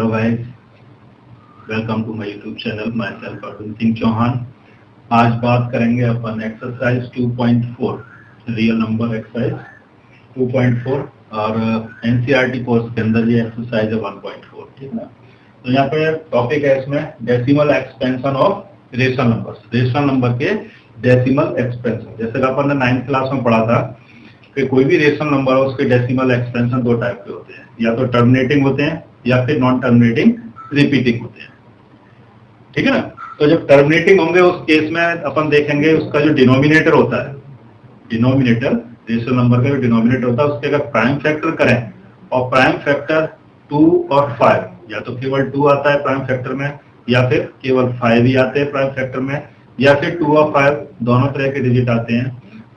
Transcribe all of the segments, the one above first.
Hello guys, welcome to my YouTube channel. Myself Arjun Singh Chauhan. आज बात करेंगे अपन एक्सरसाइज 2.4 रियल नंबर एक्सरसाइज 2.4 और एनसीईआरटी कोर्स के अंदर ये एक्सरसाइज है 1.4। ठीक है ना। तो यहाँ पे टॉपिक है इसमें decimal expansion of rational numbers. Rational number के डेसिमल एक्सपेंशन, जैसे कि अपन ने 9th क्लास में पढ़ा था कि कोई भी रेशनल नंबर हो उसके डेसिमल एक्सपेंशन दो टाइप के होते हैं, या तो टर्मिनेटिंग होते हैं या फिर नॉन टर्मिनेटिंग रिपीटिंग होते हैं। ठीक है ना। तो जब टर्मिनेटिंग होंगे उस केस में अपन देखेंगे उसका जो डिनोमिनेटर होता है, डिनोमिनेटर रेशनल नंबर का जो डिनोमिनेटर होता है उसके अगर प्राइम फैक्टर करें और प्राइम फैक्टर 2 और 5, या तो केवल 2 आता है प्राइम फैक्टर में या फिर केवल 5 ही आते हैं प्राइम फैक्टर में, या फिर 2 और 5 दोनों तरह के डिजिट आते हैं,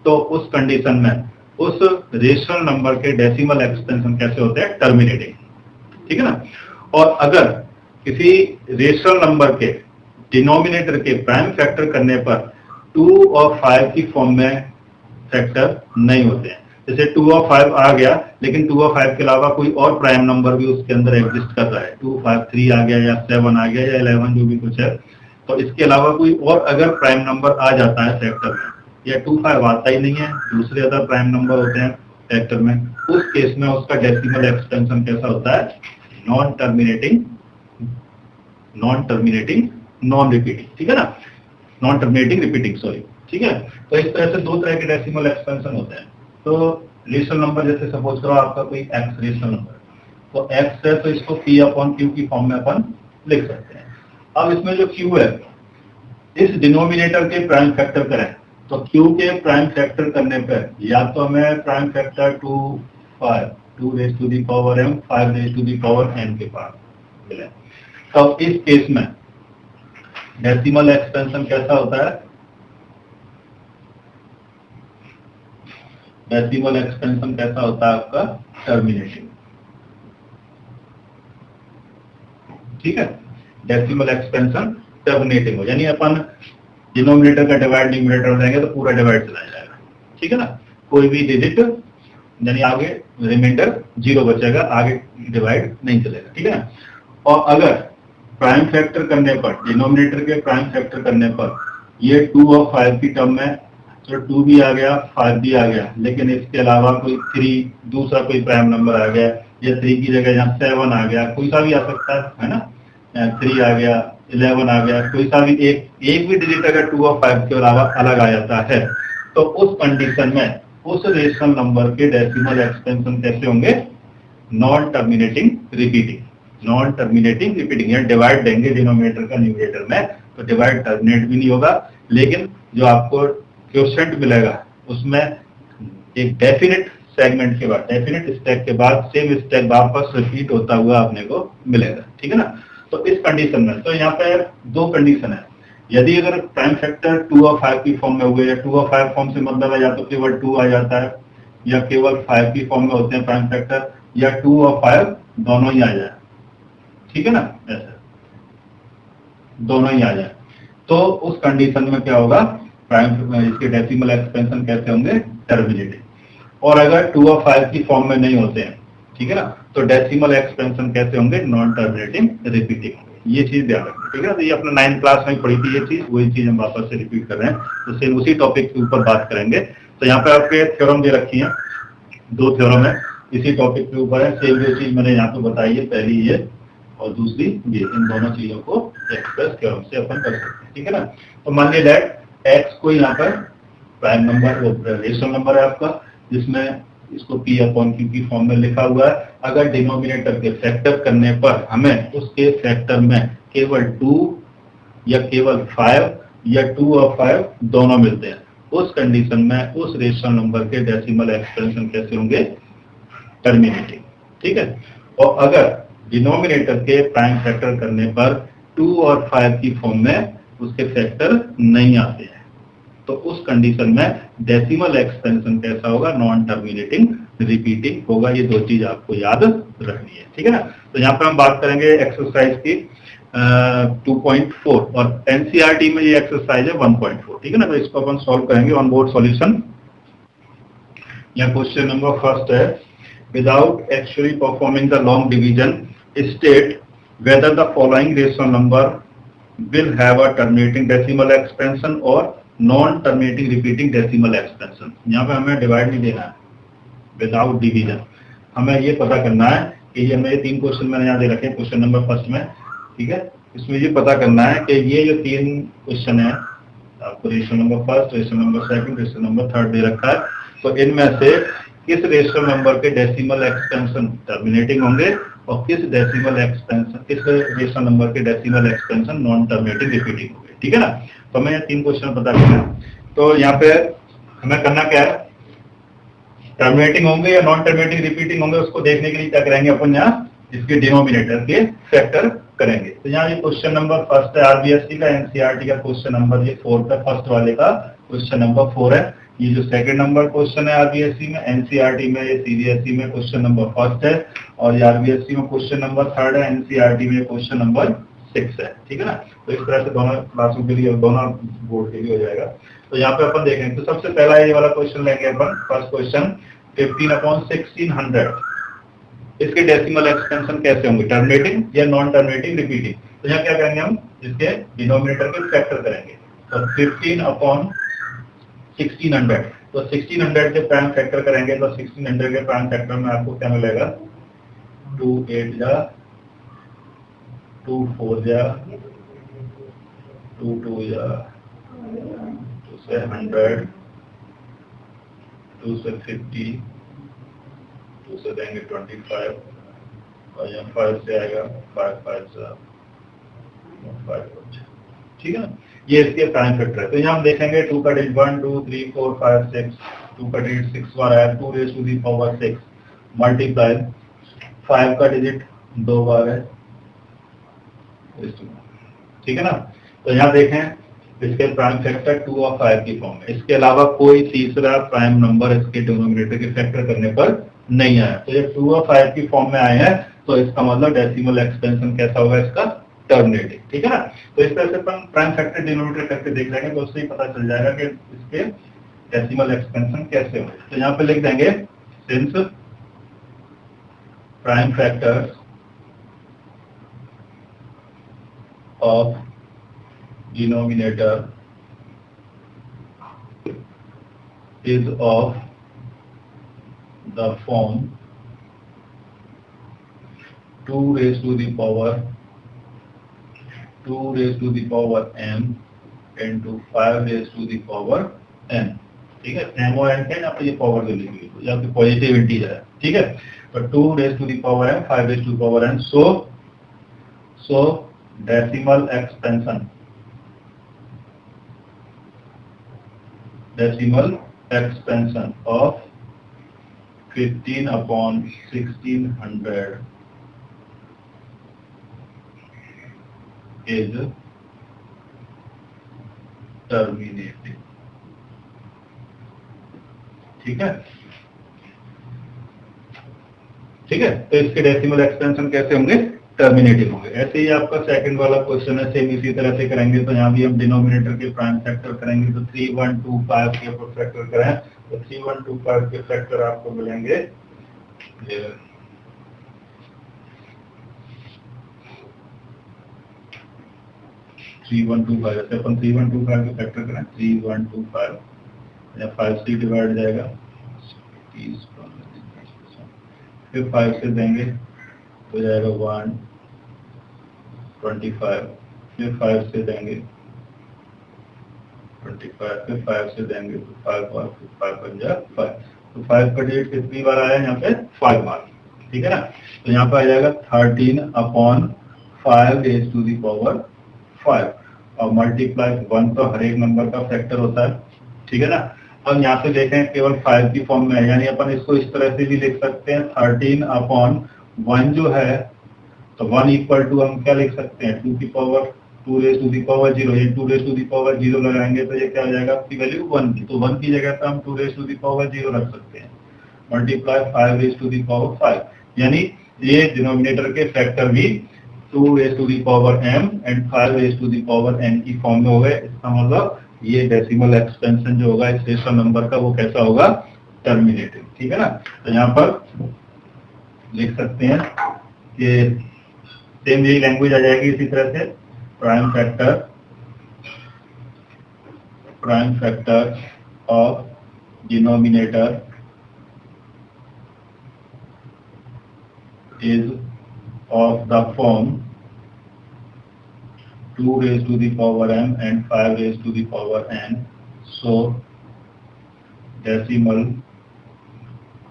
तो उस कंडीशन में उस रेशनल नंबर के डेसिमल एक्सपेंशन कैसे होते हैं? टर्मिनेटिंग। ठीक है ना। और अगर किसी रेशनल नंबर के डिनोमिनेटर के प्राइम फैक्टर करने पर 2 और 5 की फॉर्म में फैक्टर नहीं होते हैं, जैसे 2 और 5 आ गया लेकिन 2 और 5 के अलावा कोई और प्राइम नंबर भी उसके अंदर एग्जिस्ट कर रहा है, 2, 5, 3 आ गया या 7 आ गया या 11 जो भी कुछ है, तो इसके अलावा कोई और अगर प्राइम नंबर आ जाता है फैक्टर में, या 2, 5 आता ही नहीं है, दूसरे अदर प्राइम नंबर होते हैं फैक्टर में, उस केस में उसका डेसिमल एक्सपेंशन कैसा होता है? Non terminating, non repeating. ठीक है ना। Non terminating repeating, sorry. ठीक है। तो इस तरह से दो तरह के डेसिमल एक्सपेंशन होते हैं। तो रेशनल नंबर जैसे सपोज करो आपका कोई एक्स रेशनल नंबर, तो एक्स है तो इसको P/Q की फॉर्म में अपन लिख सकते हैं। अब इसमें जो Q है, इस डिनोमिनेटर के प्राइम फैक्टर करें तो Q के प्राइम फैक्टर करने पर या तो हमें prime factor 2, 5, 2 raised to the power m, 5 raised to the power n के पास मिले। तो इस केस में डेसिमल एक्सपेंशन कैसा होता है? डेसिमल एक्सपेंशन कैसा होता है आपका? टर्मिनेटिंग। ठीक है। डेसिमल एक्सपेंशन टर्मिनेटिंग हो, यानी अपन डिनोमिनेटर का डिवाइड न्यूमरेटर हो जाएंगे तो पूरा डिवाइड चला जाएगा। ठीक है ना। कोई भी डिजिट यानी आगे रिमाइंडर 0 बचेगा, आगे डिवाइड नहीं चलेगा। ठीक है ना। और अगर प्राइम फैक्टर करने पर, डिनोमिनेटर के प्राइम फैक्टर करने पर ये 2 और 5 की टर्म में, तो 2 भी आ गया 5 भी आ गया, लेकिन इसके अलावा कोई 3 दूसरा कोई प्राइम नंबर आ गया, या 3 की जगह यहाँ 7 आ गया, कोई सा भी आ सकता है ना, 3 आ गया, 11 आ गया, कोई सा भी एक भी डिजिट अगर 2 और 5 के अलावा अलग आ जाता है, तो उस कंडीशन में उस रेशनल नंबर के डेसिमल एक्सपेंशन कैसे होंगे? Non terminating repeating. Non terminating repeating, यानी डिवाइड देंगे डिनोमिनेटर का न्यूमरेटर में, तो डिवाइड टर्मिनेट भी नहीं होगा, लेकिन जो आपको क्वोशिएंट मिलेगा उसमें एक डेफिनेट सेगमेंट के बाद, डेफिनेट स्टेप के बाद सेम स्टेप वापस रिपीट होता हुआ आपने को मिलेगा। ठीक है ना। तो इस कंडीशन में, तो यहाँ पे दो कंडीशन है, यदि अगर प्राइम फैक्टर 2 और 5 की फॉर्म में हुए, या 2 और 5 फॉर्म से मतलब है या तो केवल 2 आ जाता है या केवल 5 की फॉर्म में होते हैं प्राइम फैक्टर, या 2 और 5 दोनों ही आ जाए। ठीक है ना, ऐसे दोनों ही आ जाए, तो उस कंडीशन में क्या होगा? प्राइम इसके डेसिमल एक्सपेंशन कैसे होंगे? टर्मिनेटिंग। और अगर 2 और 5 की फॉर्म में नहीं होते हैं, ठीक है ना, तो डेसिमल एक्सपेंशन कैसे होंगे? Non terminating repeating. ये चीज ध्यान रखना। ठीक है। तो ये अपना 9th क्लास में पढ़ी थी ये चीज, वही चीज हम वापस से रिपीट कर रहे हैं, तो सेम उसी टॉपिक के ऊपर बात करेंगे। तो यहाँ पे आपके थ्योरम दे रखी है, 2 थ्योरम है इसी टॉपिक के ऊपर है। सेम जो चीज मैंने यहाँ पे बताई है, पहली ये और दूसरी ये, इन दोनों चीजों को एक्सप्रेस थ्योरम से अपन कर सकते हैं। ठीक है ना। तो मान लीजिए दैट एक्स को यहाँ पर प्राइम नंबर, रेशनल नंबर है आपका, जिसमें इसको P/Q की फॉर्म में लिखा हुआ है। अगर डिनोमिनेटर के फैक्टर करने पर हमें उसके फैक्टर में केवल 2 या केवल 5 या 2 और 5 दोनों मिलते हैं, उस कंडीशन में उस रेशनल नंबर के डेसिमल एक्सपेंशन कैसे होंगे? टर्मिनेटिंग। ठीक है। और अगर डिनोमिनेटर के प्राइम फैक्टर करने पर 2 और 5 की फॉर्म में उसके फैक्टर नहीं आते हैं, तो उस कंडीशन में डेसिमल एक्सपेंशन कैसा होगा? नॉन टर्मिनेटिंग रिपीटिंग होगा। ये दो चीज आपको याद रखनी है। ठीक है ना। तो यहाँ पर हम बात करेंगे एक्सरसाइज की 2.4, और एनसीईआरटी में ये एक्सरसाइज है 1.4। ठीक है ना। तो इसको अपन सॉल्व करेंगे ऑन बोर्ड सॉल्यूशन। यहाँ क्वेश्चन नंबर फर्स्ट है, without actually performing the long division, state whether the following rational number will have a terminating decimal expansion or non terminating repeating decimal expansion। यहाँ पे हमें divide नहीं देना है, without division हमें ये पता करना है कि ये हमें 3 क्वेश्चन मैंने यहाँ दे रखे हैं क्वेश्चन नंबर फर्स्ट में, ठीक है। इसमें ये पता करना है कि ये जो 3 क्वेश्चन है आपको ratio number first, ratio number second, ratio number third दे रखा है, तो इनमें से किस रेशियो नंबर के डेसिमल एक्सपेंशन टर्मिनेटिंग होंगे और किस रेशियो नंबर के decimal expansion non terminating repeating होंगे, ठीक है ना। तो हमें ये 3 क्वेश्चन पता करना है। तो यहाँ पे हमें करना क्या है, टर्मिनेटिंग होंगे या नॉन टर्मिनेटिंग रिपीटिंग होंगे उसको देखने के लिए क्या करेंगे अपन, यहाँ इसके डिनोमिनेटर के फैक्टर करेंगे। तो यहाँ ये क्वेश्चन नंबर फर्स्ट है आरबीएससी का, एनसीईआरटी का क्वेश्चन नंबर ये 4 है, फर्स्ट वाले का क्वेश्चन नंबर 4 है। ये जो सेकंड नंबर क्वेश्चन है आरबीएससी में, एनसीईआरटी में, ये सीबीएसई में क्वेश्चन नंबर फर्स्ट है, और ये आरबीएससी में क्वेश्चन नंबर 3 है, एनसीईआरटी में क्वेश्चन नंबर 6 है, ठीक है ना। तो इस तरह से दोनों क्लासों के लिए और दोनों बोर्ड के लिए हो जाएगा। तो यहाँ पे अपन देखेंगे, तो सबसे पहला ये वाला क्वेश्चन लेंगे अपन, फर्स्ट क्वेश्चन 15/1600, इसके डेसिमल एक्सपेंशन कैसे होंगे, टर्मिनेटिंग या नॉन टर्मिनेटिंग रिपीटिंग। तो यहाँ क्या करेंगे हम, इसके डिनोमिनेटर के फैक्टर करेंगे। तो 15/1600, तो 1600 के प्राइम फैक्टर करेंगे, तो 1600 के प्राइम फैक्टर में आपको क्या मिलेगा, 2 8 जा, 2 4 जा, 2 2 जा, 2 से 100, 2 से 50, 2 से देंगे 25, और यहाँ 5 से आएगा 5 5 से 5, ठीक है ना। ये इसके प्राइम फैक्टर है। तो यहाँ हम देखेंगे 2 का डिजिट 1 2 3 4 5 6, 2 का डिजिट 6 बार आया, 2 raised to the power 6 multiply 5 का डिजिट 2 बार है, ठीक है ना। तो यहाँ देखें इसके प्राइम फैक्टर 2 और 5 की फॉर्म में, इसके अलावा कोई तीसरा प्राइम नंबर इसके डिनोमिनेटर के फैक्टर करने पर नहीं आया। तो ये 2 और 5 की फॉर्म में आए हैं, तो इसका मतलब डेसिमल एक्सपेंशन कैसा होगा इसका, टर्मिनेटिंग, ठीक है ना। तो इस तरह से अपन प्राइम फैक्टर डिनोमिनेटर करके देख लेंगे, तो उससे ही पता चल जाएगा कि इसके डेसिमल एक्सपेंशन कैसे होंगे। तो यहाँ पे लिख देंगे since prime factor of denominator is of the form 2 raised to the power m into 5 raised to the power n, ठीक है। m और n के यहाँ पे ये पावर जो लिखी हुई या फिर पॉजिटिव इंटीजर है, ठीक है। तो 2 raised to the power m, 5 raised to the power n, so decimal expansion of 15/1600 is terminating, ठीक है, ठीक है। तो इसके डेसिमल एक्सपेंशन कैसे होंगे, टर्मिनेटिव होंगे। ऐसे ही आपका सेकंड वाला क्वेश्चन है, सेम इसी तरह से करेंगे। तो यहाँ भी हम डिनोमिनेटर के प्राइम फैक्टर करेंगे, तो 3 1 2 5 के फैक्टर करें, तो 3 1 2 5 के फैक्टर आपको मिलेंगे 3 1 2 5, जैसे अपन 3 1 2 5 के फैक्टर करें, 3 1 2 5 या 5 से डिवाइड जाएगा 30, फिर 5 से देंगे तो जाएगा 1 25, फिर 5 से देंगे 25, फिर 5 से देंगे तो 5 बार, फिर 5 बन जाए 5। तो 5 का डिजिट कितनी बार आया यहाँ पे, 5 बार, ठीक है ना। तो यहाँ पे आ जाएगा 13/5 raised to the power 5, और मल्टीप्लाई 1 तो हर एक नंबर का फैक्टर होता है, ठीक है ना। अब यहाँ से देखें केवल 5 की फॉर्म में है, यानी अपन इसको इस तरह से भी लिख सकते हैं, 13/1 जो है, तो 1 इक्वल टू हम क्या लिख सकते हैं, 2 raised to the power 0, ये 2 raised to the power 0 लगाएंगे तो ये क्या हो जाएगा, आपकी वैल्यू 1 की, तो 1 की जगह पे हम 2 raised to the power 0 रख सकते हैं, multiply 5 raised to the power 5, यानी ये डिनोमिनेटर के फैक्टर भी 2 raised to the power m and 5 raised to the power n की फॉर्म में हो गए। इसका मतलब ये डेसिमल एक्सपेंशन जो होगा इस रेशनल नंबर का, वो कैसा होगा, टर्मिनेटिव, ठीक है ना। तो यहाँ पर लिख सकते हैं कि सेम यही लैंग्वेज आ जाएगी इसी तरह से। Prime factor of denominator is of the form 2 raised to the power m and 5 raised to the power n. So decimal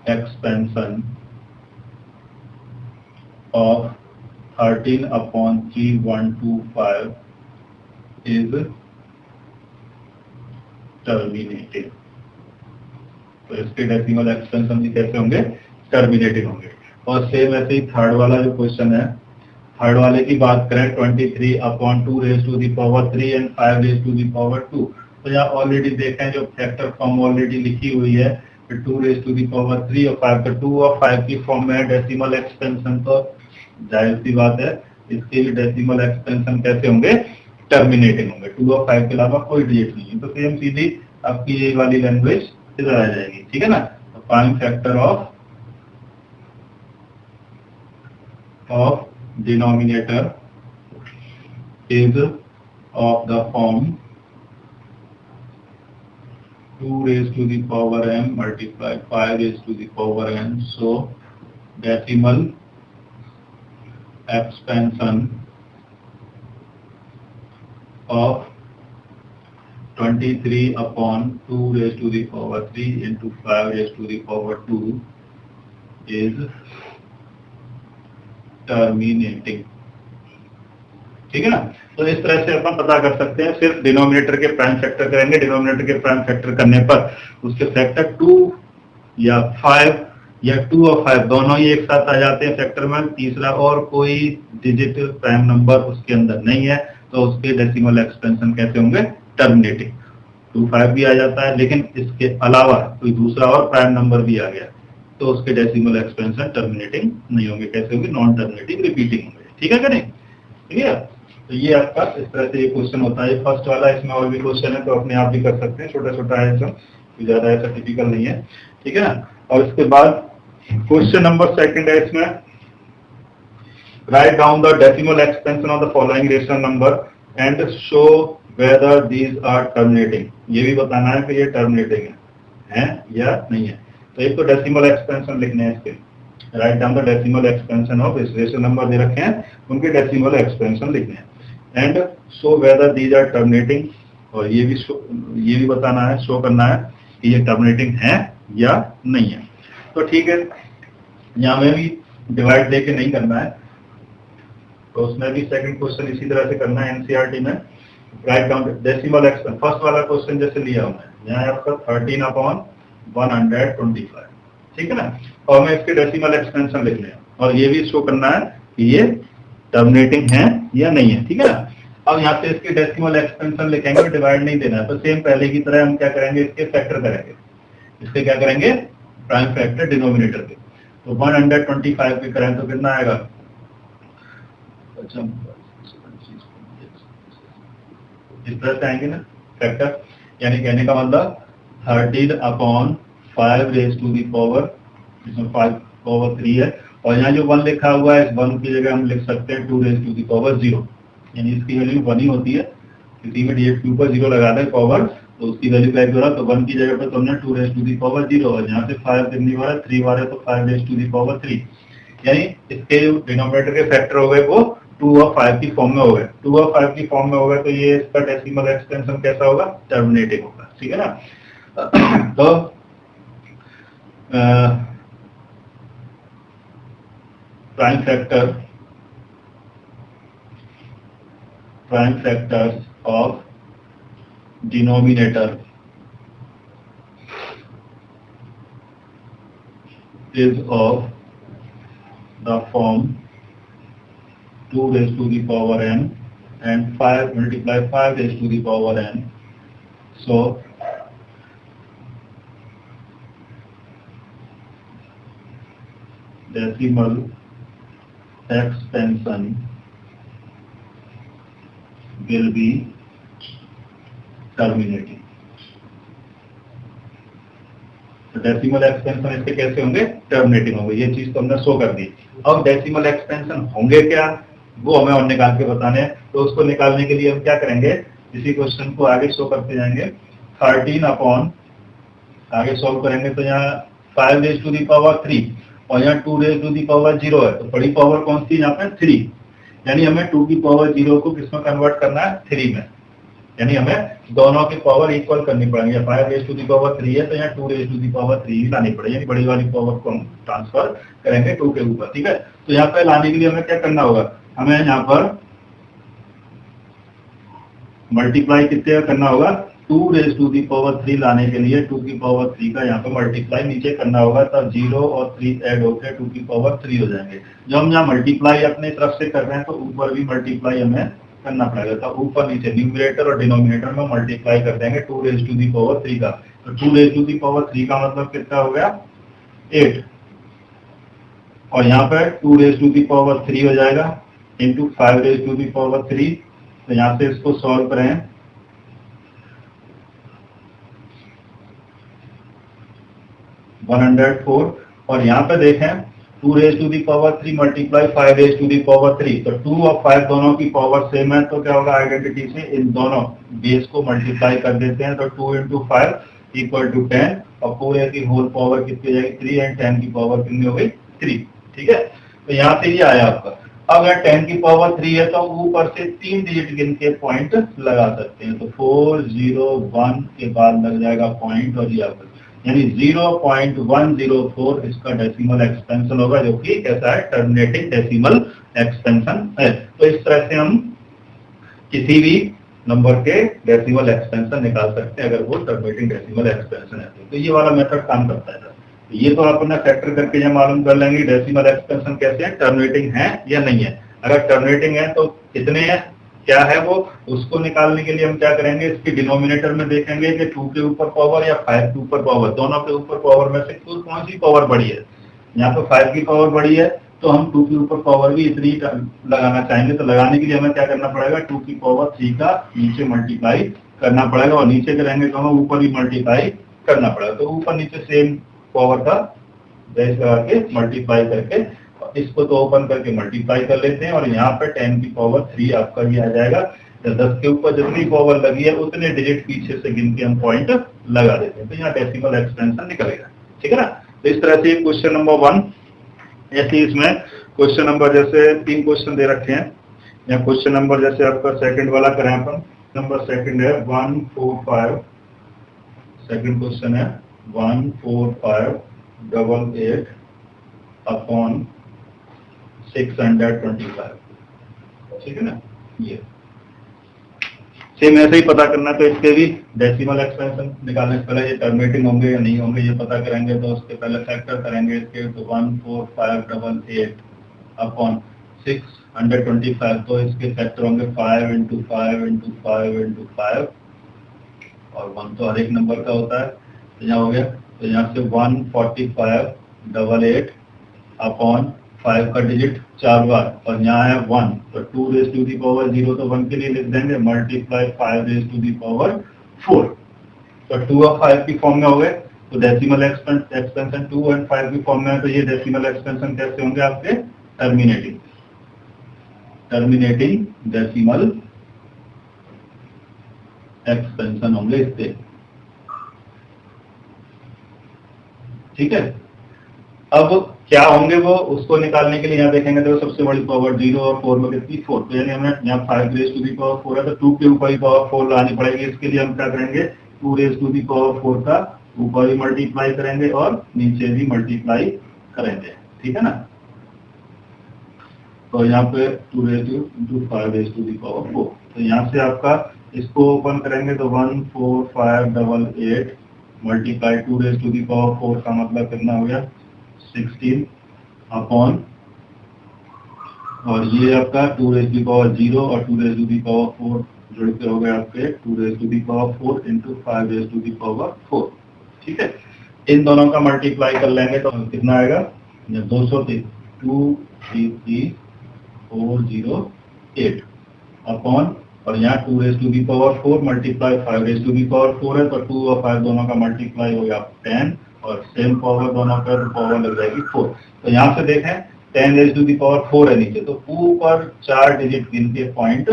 expansion of 13/3125 is terminating. तो इसके डेसिमल एक्सपेंशन भी कैसे होंगे? टर्मिनेटिंग होंगे। और सेम ऐसे ही थर्ड वाला जो क्वेश्चन है, थर्ड वाले की बात करें 23/2 raised to the power 3 and 5 raised to the power 2, तो यहाँ ऑलरेडी देखें जो फैक्टर फॉर्म ऑलरेडी लिखी हुई है 2 raised to the power 3 और 5 का 2 और 5 की फॉर्म में है डेसिमल एक्सपेंशन, तो जाहिर सी बात है इसके भी डेसिमल एक्सपेंशन कैसे होंगे? टर्मिनेटिंग होंगे। 2 और 5 के अलावा कोई डिजिट नहीं है, तो सेम सीधी आपकी ये वाली लैंग्वेज इधर आ जाएगी, ठीक है ना। तो prime factor of denominator is of the form 2 raised to the power m multiply 5 raised to the power n. So decimal expansion of 23/2 raised to the power 3 into 5 raised to the power 2 is terminating, ठीक है ना। तो इस तरह से अपन पता कर सकते हैं, सिर्फ डिनोमिनेटर के प्राइम फैक्टर करेंगे, डिनोमिनेटर के प्राइम फैक्टर करने पर उसके फैक्टर 2 या 5 या 2 और 5 दोनों ही एक साथ आ जाते हैं फैक्टर में, तीसरा और कोई डिजिट प्राइम नंबर उसके अंदर नहीं है, तो उसके डेसिमल एक्सपेंशन कैसे होंगे? टर्मिनेटिंग। 2, 5 भी आ जाता है, लेकिन इसके अलावा कोई दूसरा और प्राइम नंबर भी आ गया तो उसके डेसिमल एक्सपेंशन टर्मिनेटिंग नहीं होंगे, कैसे होंगे? नॉन टर्मिनेटिंग रिपीटिंग होंगे, ठीक है कि नहीं? ठीक है। तो ये आपका इस तरह से ये क्वेश्चन होता है। फर्स्ट वाला, इसमें और भी क्वेश्चन है तो अपने आप भी कर सकते हैं, छोटा छोटा है इसमें, ज्यादा ऐसा टिपिकल नहीं है, ठीक है ना। और इसके बाद क्वेश्चन नंबर सेकंड है, इसमें write down the decimal expansion of the following rational number and show whether these are terminating. ये भी बताना है कि ये टर्मिनेटिंग है या नहीं है। तो एक तो डेसिमल एक्सपेंशन लिखने हैं इसके, write down the decimal expansion of, इस रेशनल नंबर दे रखे हैं उनके डेसिमल एक्सपेंशन लिखने हैं, and show whether these are terminating, और ये भी बताना है, शो करना है कि ये टर्मिनेटिंग है या नहीं है। तो ठीक है, यहाँ में भी डिवाइड देके नहीं करना है, तो उसमें भी सेकंड क्वेश्चन इसी तरह से करना है एनसीईआरटी में। Write down decimal expansion, first वाला क्वेश्चन जैसे लिया हूं मैं, यहाँ आपका 13/125, ठीक है ना। और मैं इसके डेसिमल एक्सपेंशन लिख लिया, और ये भी शो करना है कि ये टर्मिनेटिंग है या नहीं है, ठीक है ना। अब यहाँ से इसके डेसिमल एक्सपेंशन लिखेंगे, डिवाइड नहीं देना है, तो सेम पहले की तरह हम क्या करेंगे, इसके फैक्टर करेंगे, इसके क्या करेंगे? प्राइम फैक्टर डिनोमिनेटर के। तो 125 पे करें तो कितना आएगा? अच्छा, इस तरह से आएंगे ना फैक्टर, यानी कहने का मतलब 13/5 रेज़ टू दी पावर, इसमें 5/3 है, और यहाँ जो 1 लिखा हुआ है, इस 1 की जगह हम लिख सकते हैं 2 रेज़ टू दी पावर 0, यानी इसकी वैल्यू 1 ही होती है। किसी में DF के ऊपर 0 लगा दें पावर, तो उसकी वैल्यू क्या हो रहा है, तो 1 की जगह पर तुमने 2 रेज़ टू दी पावर 0, और यहाँ से 5 कितनी बार है, 3 बार है, तो 5 रेज़ टू दी पावर 3, यानी इसके जो डिनोमिनेटर के फैक्टर हो गए वो 2 और 5 की फॉर्म में हो गए। 2 और 5 की फॉर्म में हो गए, तो ये इसका डेसिमल एक्सपेंशन कैसा होगा? टर्मिनेटिंग होगा, ठीक है ना। तो prime factors of denominator is of the form 2 raised to the power n and 5 multiply 5 raised to the power n. So decimal expansion will be terminating. Decimal expansion इसके कैसे होंगे? टर्मिनेटिंग होंगे। ये चीज तो हमने शो कर दी। अब डेसिमल एक्सपेंशन होंगे क्या वो हमें और निकाल के बताने हैं। तो उसको निकालने के लिए हम क्या करेंगे, इसी क्वेश्चन को आगे शो करते जाएंगे। 13 अपॉन, आगे सॉल्व करेंगे तो यहाँ 5 रेज़ टू दी पावर 3 और यहाँ 2 रेज़ टू दी पावर 0 है, तो बड़ी पावर कौन सी यहाँ पे 3, यानी हमें 2 की पावर 0 को किसमें कन्वर्ट करना है 3 में, यानी हमें दोनों की पावर इक्वल करनी पड़ेगी। 5 रेज़ टू दी पावर 3 है तो यहाँ 2 रेज़ टू दी पावर 3 लानी पड़ेगी, यानी बड़ी वाली पावर को हम ट्रांसफर करेंगे 2 के ऊपर। ठीक है, तो यहाँ पे लाने के लिए हमें क्या करना होगा, हमें यहाँ पर मल्टीप्लाई कितने करना होगा, 2 रेज़ टू दी पावर 3 लाने के लिए 2 की पावर 3 का यहाँ पे मल्टीप्लाई नीचे करना होगा, तब 0 और 3 ऐड होकर 2 की पावर 3 हो जाएंगे। जब हम यहाँ मल्टीप्लाई अपने तरफ से कर रहे हैं तो ऊपर भी मल्टीप्लाई हमें करना पड़ेगा, तो ऊपर नीचे न्यूमरेटर और डिनोमिनेटर में मल्टीप्लाई कर देंगे 2 रेज़ टू दी पावर 3 का। तो 2 रेज़ टू दी पावर 3 का मतलब कितना हो गया 8, और यहाँ पे 2 रेज़ टू दी पावर 3 हो जाएगा into 5 raise to the power 3। तो यहाँ से इसको सॉल्व करें, 104, और यहाँ पे देखें 2 raise to the power 3 multiply 5 raise to the power 3, तो 2 और 5 दोनों की पावर सेम है, तो क्या होगा आइडेंटिटी से इन दोनों बेस को मल्टीप्लाई कर देते हैं, तो 2 इंटू 5 इक्वल टू 10, और पूरे की होल पावर कितनी हो जाएगी 3, एंड 10 की पावर कितनी हो गई 3। ठीक है, तो यहाँ से ये आया आपका। अब अगर 10 की पावर 3 है तो ऊपर से 3 डिजिट गिन के पॉइंट लगा सकते हैं, तो 4 0 1 के बाद लग जाएगा पॉइंट, और ये आपका यानी 0.104 इसका डेसिमल एक्सपेंशन होगा, जो कि कैसा है टर्मिनेटिंग डेसिमल एक्सपेंशन है। तो इस तरह से हम किसी भी नंबर के डेसिमल एक्सपेंशन निकाल सकते हैं अगर वो टर्मिनेटिंग डेसिमल एक्सपेंशन है, तो ये वाला मेथड काम करता है। ये तो आप अपना फैक्टर करके ये मालूम कर लेंगे डेसिमल एक्सपेंशन कैसे है, टर्मिनेटिंग है या नहीं है। अगर टर्मिनेटिंग है तो कितने हैं, क्या है वो, उसको निकालने के लिए हम क्या करेंगे, इसके डिनोमिनेटर में देखेंगे कि 2 के ऊपर पावर या 5 के ऊपर पावर, दोनों के ऊपर पावर में से कौन सी पावर बड़ी है। यहाँ पे 5 की पावर बड़ी है तो हम 2 के ऊपर पावर भी इतनी लगाना चाहेंगे, तो लगाने के लिए हमें क्या करना पड़ेगा, 2 की पावर 3 का नीचे मल्टीप्लाई करना पड़ेगा, और नीचे करेंगे तो हमें ऊपर भी मल्टीप्लाई करना पड़ेगा। तो ऊपर नीचे सेम पावर का बेस लगा के मल्टीप्लाई करके इसको तो ओपन करके मल्टीप्लाई कर लेते हैं, और यहाँ पे 10 की पावर 3 आपका ये आ जाएगा। तो 10 के ऊपर जितनी पावर लगी है उतने डिजिट पीछे से गिन के हम पॉइंट लगा देते हैं, तो यहाँ डेसिमल एक्सपेंशन निकलेगा। ठीक है ना, तो इस तरह से क्वेश्चन नंबर 1, ऐसे इसमें क्वेश्चन नंबर जैसे 3 क्वेश्चन दे रखे हैं, या क्वेश्चन नंबर जैसे आपका सेकंड वाला करें अपन, नंबर सेकंड है 145, सेकंड क्वेश्चन है 14588 अपॉन 625। ठीक है ना, ये सेम ऐसे ही पता करना। तो इसके भी डेसिमल एक्सपेंशन निकालने से पहले ये टर्मिनेटिंग होंगे या नहीं होंगे ये पता करेंगे, तो उसके पहले फैक्टर करेंगे इसके, तो 14588 अपॉन 625, तो इसके फैक्टर होंगे 5 इंटू 5 इंटू 5 इंटू 5, और 1 तो हर एक नंबर का होता है, तो यहाँ हो गया। तो यहाँ से 14588 अपॉन 5 का डिजिट 4 बार, और यहाँ है 1, तो 2 रेज़ टू दी पावर 0 तो 1 के लिए लिख देंगे, multiply 5 raise to the power 4, तो 2 और 5 की फॉर्म में हो गए। तो डेसिमल एक्सपेंशन 2 और 5 की फॉर्म में है, तो ये डेसिमल एक्सपेंशन कैसे होंगे आपके, टर्मिनेटिंग डेसिमल एक्सपेंशन होंगे इससे। ठीक है, अब क्या होंगे वो, उसको निकालने के लिए यहाँ देखेंगे तो सबसे बड़ी पावर 0 और 4 में कितनी 4, तो यानी हमें यहाँ 5 रेज़ टू दी पावर 4 है, तो 2 के ऊपर ही पावर 4 लानी पड़ेगी। इसके लिए हम क्या करेंगे, 2 रेज़ टू दी पावर 4 का ऊपर भी मल्टीप्लाई करेंगे और नीचे भी मल्टीप्लाई करेंगे। ठीक है ना, तो यहाँ पे 2 raise to 5 raise to the power 4, तो यहाँ से आपका इसको ओपन करेंगे तो 14588 multiply 2 raise to the power 4 का मतलब कितना हो गया 16 अपॉन, और ये आपका 2 रेज़ टू दी पावर 0 और 2 रेज़ टू दी पावर 4 जुड़ के हो गए आपके 2 raise to the power 4 into 5 raise to the power 4। ठीक है, इन दोनों का मल्टीप्लाई कर लेंगे तो कितना आएगा 203,408 अपॉन, और यहाँ 2 raise to the power 4 multiply 5 raise to the power 4 है, तो 2 और 5 दोनों का मल्टीप्लाई हो गया 10, और सेम पावर दोनों पर पावर लग जाएगी 4। तो यहाँ से देखें 10 रेज़ टू द पावर 4 है नीचे, तो ऊपर 4 डिजिट गिन के पॉइंट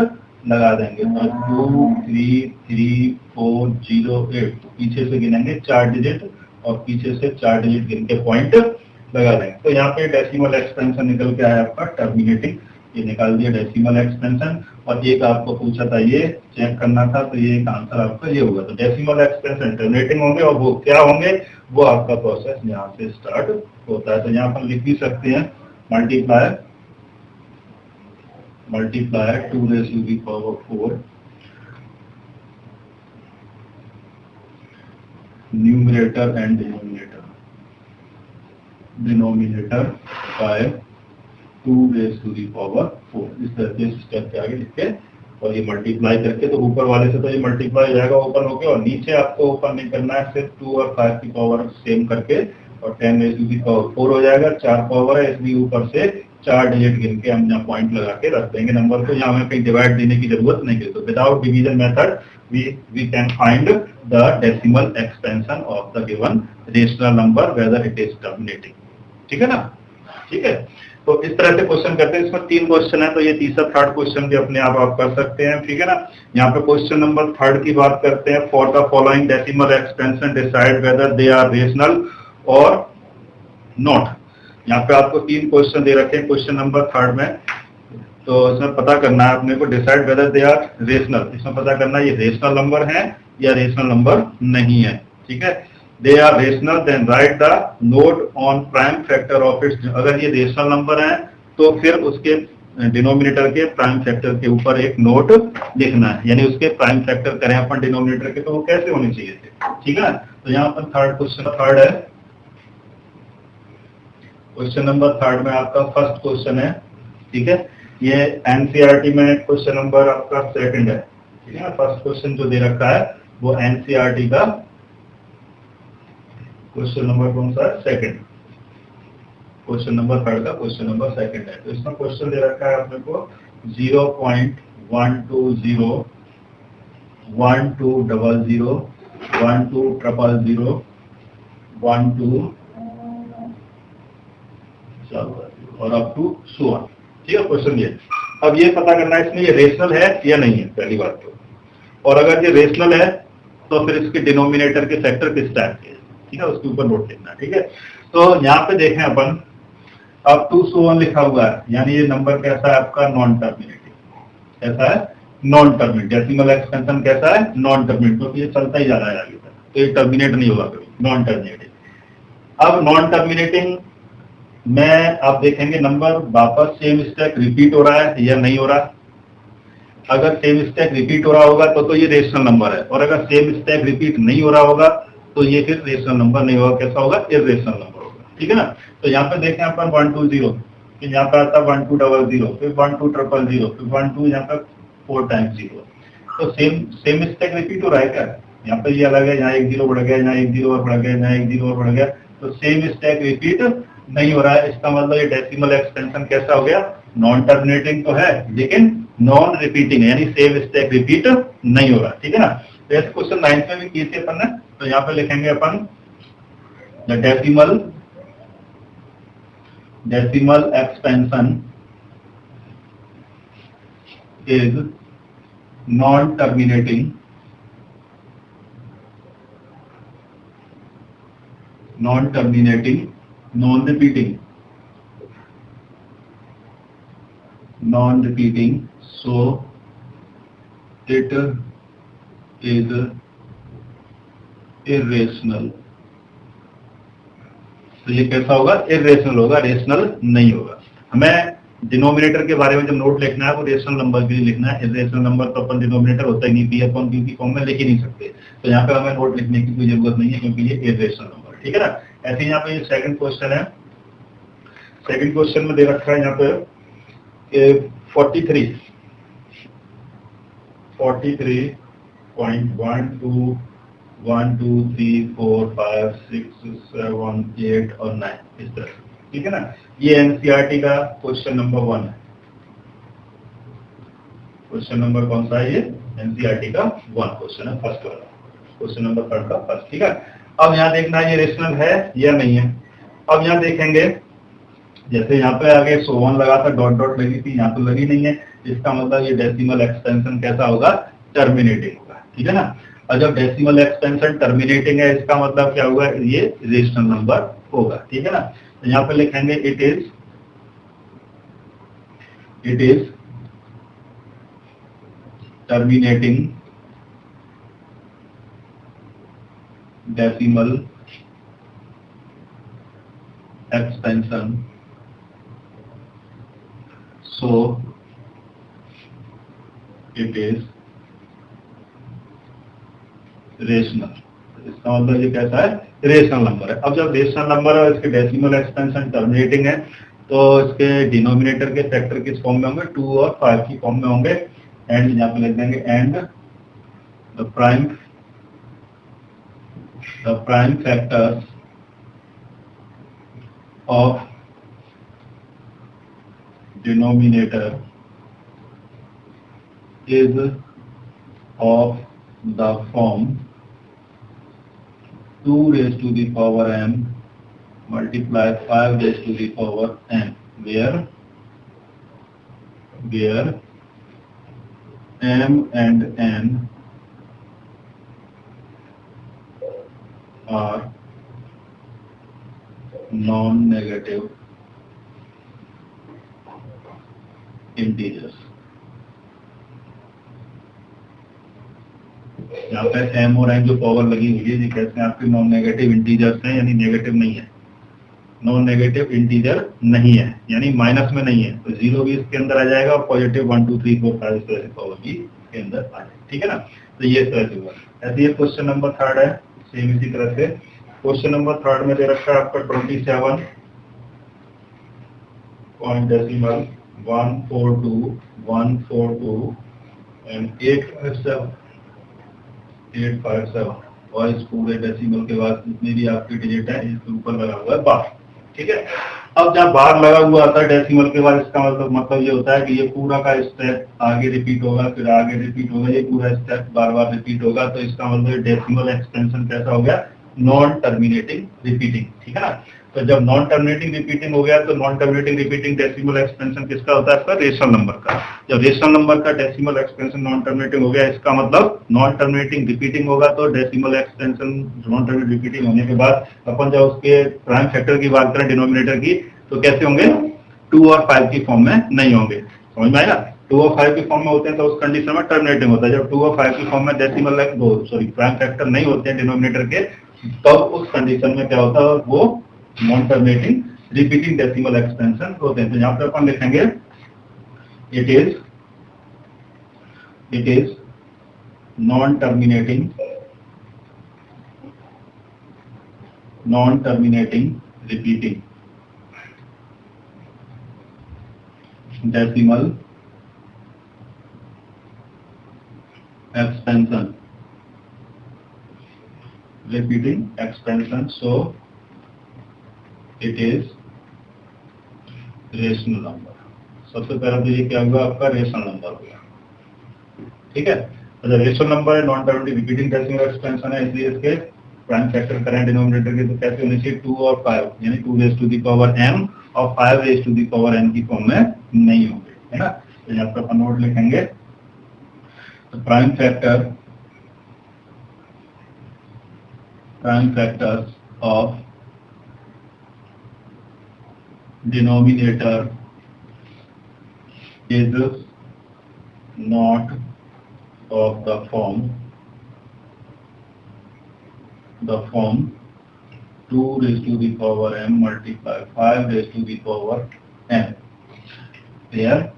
लगा देंगे। तो 2 3 3 4 0 8, तो पीछे से गिनेंगे 4 डिजिट और पीछे से 4 डिजिट गिन के पॉइंट लगा देंगे। तो यहाँ पे डेसिमल एक्सपेंशन निकल के आया आपका टर्मिनेटिंग, ये निकाल दिया डेसिमल एक्सपेंशन। और एक आपको पूछा था ये चेक करना था, तो ये एक आंसर आपका ये होगा। तो डेसिमल एक्सपेंशन टर्मिनेटिंग होंगे और वो क्या होंगे, वो आपका प्रोसेस यहाँ से स्टार्ट होता है। तो यहाँ पर लिख भी सकते हैं multiplier 2 raise to the power 4 numerator and denominator by 2 raise to the power 4। इस तरह से स्टेप के आगे लिख के और ये मल्टीप्लाई करके, तो ऊपर वाले से तो ये मल्टीप्लाई हो जाएगा ओपन होके, और नीचे आपको ओपन नहीं करना है, सिर्फ 2 और 5 की पावर सेम करके और 10 रेज़ टू द पावर 4 हो जाएगा। 4 पावर है इसलिए ऊपर से 4 डिजिट गिन के हम यहाँ पॉइंट लगा के रख देंगे नंबर को। यहाँ हमें कहीं डिवाइड देने की जरूरत नहीं है। तो without division method we can find the decimal expansion of the given rational number whether it is terminating। ठीक है ना, ठीक है। तो इस तरह से क्वेश्चन करते हैं। इसमें 3 क्वेश्चन है, तो ये तीसरा थर्ड क्वेश्चन भी अपने आप कर सकते हैं। ठीक है ना। यहाँ पे क्वेश्चन नंबर 3 की बात करते हैं। For the following decimal expansion decide whether they are rational और नॉट। यहाँ पे आपको 3 क्वेश्चन दे रखे हैं क्वेश्चन नंबर 3 में। तो इसमें पता करना है अपने को decide whether they are rational. इसमें पता करना है ये रेशनल नंबर है या रेशनल नंबर नहीं है। ठीक है। They are rational then write the note on prime factor of its. अगर ये रेशनल नंबर है तो फिर उसके डिनोमिनेटर के प्राइम फैक्टर के ऊपर एक नोट लिखना है, यानी उसके प्राइम फैक्टर करें अपन डिनोमिनेटर के तो वो कैसे होने चाहिए थे। ठीक है। तो यहाँ पर थर्ड क्वेश्चन है। क्वेश्चन नंबर 3 में आपका फर्स्ट क्वेश्चन है। ठीक है। ये एनसीईआरटी में क्वेश्चन नंबर आपका 2 है। ठीक है। फर्स्ट क्वेश्चन जो दे रखा है वो एनसीईआरटी का क्वेश्चन नंबर कौन सा है, 2। क्वेश्चन नंबर 3 का क्वेश्चन नंबर 2 है। तो इसमें क्वेश्चन दे रखा है अपने को 0.120 1200 1200 12 और अप टू सो ऑन। ठीक है। क्वेश्चन ये अब ये पता करना है इसमें ये रेशनल है या नहीं है, पहली बात तो। और अगर ये रेशनल है तो फिर इसके डिनोमिनेटर के फैक्टर किस टाइप के, ठीक है, उसके ऊपर नोट लिखना। ठीक है। तो यहाँ पे देखें अपन अप टू सो ऑन लिखा हुआ है, यानी ये नंबर कैसा है आपका, नॉन टर्मिनेटिंग। कैसा है, नॉन टर्मिनेट। डेसिमल एक्सपेंशन कैसा है, नॉन टर्मिनेट, क्योंकि ये चलता ही जा रहा है आगे तक, तो ये टर्मिनेट नहीं होगा कभी, नॉन टर्मिनेटिंग। अब नॉन टर्मिनेटिंग में आप देखेंगे नंबर वापस सेम स्टेप रिपीट हो रहा है या नहीं हो रहा। अगर सेम स्टेप रिपीट हो रहा होगा तो ये रेशनल नंबर है, और अगर सेम स्टेप रिपीट नहीं हो रहा होगा तो ये फिर रेशनल नंबर नहीं होगा। कैसा होगा, इर्रेशनल नंबर होगा। ठीक है ना। तो यहाँ पे देखें अपन 120, फिर यहाँ पे आता 1200, फिर 12000, फिर 12 यहाँ पे 4 टाइम्स 0। तो सेम स्टेप रिपीट हो रहा है क्या, यहाँ पे ये अलग है, यहाँ 1 0 बढ़ गया, यहाँ 1 0 और बढ़ गया, यहाँ 1 0 और बढ़ गया, तो सेम स्टेप रिपीट नहीं हो रहा है। इसका मतलब ये डेसिमल एक्सपेंशन कैसा हो गया, नॉन टर्मिनेटिंग तो है लेकिन नॉन रिपीटिंग है, यानी सेम स्टेप रिपीट नहीं हो रहा। ठीक है ना। तो ऐसे क्वेश्चन 9 में भी किए थे अपन ने। तो यहाँ पे लिखेंगे upon the decimal expansion is non terminating, non terminating, non repeating, so it is irrational। तो ये कैसा होगा, इर्रेशनल होगा, रेशनल नहीं होगा। हमें डिनोमिनेटर के बारे में जब नोट लिखना है वो रेशनल नंबर के लिए लिखना है। इर्रेशनल नंबर तो अपन डिनोमिनेटर होता ही नहीं, पी अपॉन क्यू की फॉर्म में लिख ही नहीं सकते। तो यहाँ पे हमें नोट लिखने की कोई जरूरत नहीं है क्योंकि ये इर्रेशनल नंबर। ठीक है ना। ऐसे यहाँ पे ये सेकंड क्वेश्चन है। सेकंड क्वेश्चन में दे रखा है यहाँ पे 43.12 1 2 3 4 5 6 7 8 और 9 इस तरह। ठीक है ना। ये एनसीईआरटी का क्वेश्चन नंबर 1 है। क्वेश्चन नंबर कौन सा है, ये एनसीईआरटी का 1 क्वेश्चन है, फर्स्ट वाला, क्वेश्चन नंबर 3 का फर्स्ट। ठीक है। अब यहाँ देखना है ये रेशनल है या नहीं है। अब यहाँ देखेंगे जैसे यहाँ पे आगे 101 लगा था, डॉट डॉट लगी थी, यहाँ तो लगी नहीं है, इसका मतलब ये डेसिमल एक्सपेंशन कैसा होगा, टर्मिनेटिंग होगा, ठीक है ना। और जब डेसिमल एक्सपेंशन टर्मिनेटिंग है, इसका मतलब क्या होगा, ये रेशनल नंबर होगा, ठीक है ना। तो यहाँ पे लिखेंगे it is terminating decimal expansion, so it is rational. इसका मतलब ये कैसा है, रेशनल नंबर है। अब जब रेशनल नंबर है, इसके डेसिमल एक्सपेंशन टर्मिनेटिंग है, तो इसके डिनोमिनेटर के फैक्टर किस फॉर्म में होंगे, 2 और 5 की फॉर्म में होंगे। एंड यहाँ पे लिख देंगे and the prime factors of denominator is of the form 2 raised to the power m multiply 5 raised to the power n, where m and n are non-negative integers. यहाँ पे m और n जो power लगी हुई है, ये कैसे आपके नॉन नेगेटिव इंटीजर्स हैं, यानी नेगेटिव नहीं है, नॉन नेगेटिव इंटीजर नहीं है, यानी माइनस में नहीं है, तो जीरो भी इसके अंदर आ जाएगा और पॉजिटिव 1 2 3 4 5 इस तरह से पावर भी इसके अंदर आ जाएगी, ठीक है ना। तो ये इस तरह से हुआ। ऐसे ये क्वेश्चन नंबर 3 है, सेम इसी तरह से। क्वेश्चन नंबर 3 में दे रखा है आपका 27 पॉइंट डेसिमल 142 एंड 857 और इस पूरे डेसिमल के बाद जितने भी आपके डिजिट है, इसके ऊपर लगा हुआ है बार, ठीक है। अब जहाँ बार लगा हुआ आता है डेसिमल के बाद, इसका मतलब ये होता है कि ये पूरा का स्टेप आगे रिपीट होगा, फिर आगे रिपीट होगा, ये पूरा स्टेप बार बार रिपीट होगा। तो इसका मतलब डेसिमल एक्सपेंशन कैसा हो गया, नॉन टर्मिनेटिंग रिपीटिंग, ठीक है ना। तो जब नॉन टर्मिनेटिंग रिपीटिंग हो गया, तो non terminating repeating decimal expansion किसका होता है, आपका रेशनल नंबर का। जब रेशनल नंबर का डेसिमल एक्सपेंशन नॉन टर्मिनेटिंग हो गया, इसका मतलब नॉन टर्मिनेटिंग रिपीटिंग होगा। तो decimal expansion non terminating repeating होने के बाद अपन जब उसके प्राइम फैक्टर की बात करें डिनोमिनेटर की, तो कैसे होंगे, 2 और 5 की फॉर्म में नहीं होंगे, समझ में आएगा। 2 और 5 की फॉर्म में होते हैं तो उस कंडीशन में टर्मिनेटिंग होता है। जब 2 और 5 की फॉर्म में डेसिमल प्राइम फैक्टर नहीं होते हैं डिनोमिनेटर के, तब उस कंडीशन में क्या होता है, वो non terminating repeating decimal expansion होते हैं। तो यहाँ पे अपन लिखेंगे it is non terminating repeating decimal expansion repeating expansion, so it is rational number. सबसे पहले तो ये क्या होगा, आपका रेशनल नंबर होगा, ठीक है। तो रेशनल नंबर है, non terminating repeating decimal expansion है, इसलिए इसके प्राइम फैक्टर करें डिनोमिनेटर के, तो कैसे होने चाहिए, 2 और 5, यानी 2 raise to the power m और 5 raise to the power n की फॉर्म में नहीं होंगे, है ना। तो यहाँ पर अपन नोट लिखेंगे, तो prime factors of denominator is not of the form 2 raised to the power m multiply 5 raised to the power n, where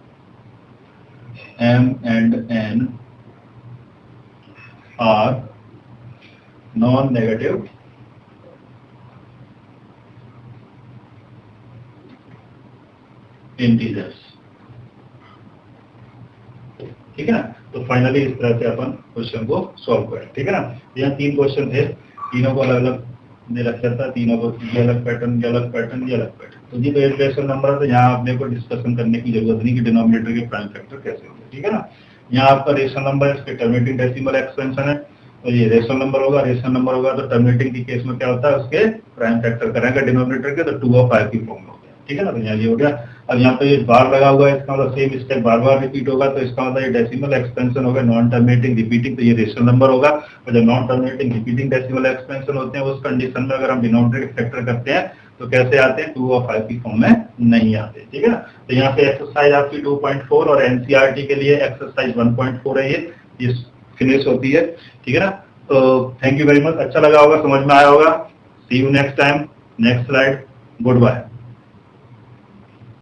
m and n are non-negative integers, ठीक है ना। तो फाइनली इस तरह से अपन क्वेश्चन को सॉल्व करें, ठीक है ना। यहाँ 3 क्वेश्चन थे, तीनों को अलग अलग दे रखा था, तीनों को ये अलग पैटर्न, ये अलग पैटर्न, ये अलग पैटर्न। तो ये तो एक रेशनल नंबर है, तो यहाँ आपने को डिस्कशन करने की जरूरत नहीं कि डिनोमिनेटर के प्राइम फैक्टर कैसे होंगे, ठीक है ना। यहाँ आपका रेशनल नंबर है, इसके टर्मिनेटिंग डेसिमल एक्सपेंशन है, तो ये रेशनल नंबर होगा। रेशनल नंबर होगा तो टर्मिनेटिंग की केस में क्या होता है, उसके प्राइम फैक्टर करेंगे डिनोमिनेटर के, तो 2 और 5 की फॉर्म में होगा, ठीक है ना। तो यहाँ ये हो गया। अब यहाँ पे बार लगा हुआ है, इसका मतलब सेम स्टेप बार बार रिपीट होगा, तो इसका मतलब ये डेसिमल एक्सपेंशन होगा, नॉन टर्मिनेटिंग रिपीटिंग, तो ये रेशनल नंबर होगा। और जब non terminating repeating decimal expansion होते हैं उस कंडीशन में अगर हम डिनोमिनेटर फैक्टर करते हैं तो कैसे आते हैं, 2 और 5 की फॉर्म में नहीं आते, ठीक है ना। तो यहाँ पे एक्सरसाइज आपकी 2.4 और एनसीईआरटी के लिए एक्सरसाइज 1.4 है, ये फिनिश होती है, ठीक है ना। तो थैंक यू वेरी मच, अच्छा लगा होगा, समझ में आया होगा। See you next time, next slide, good bye.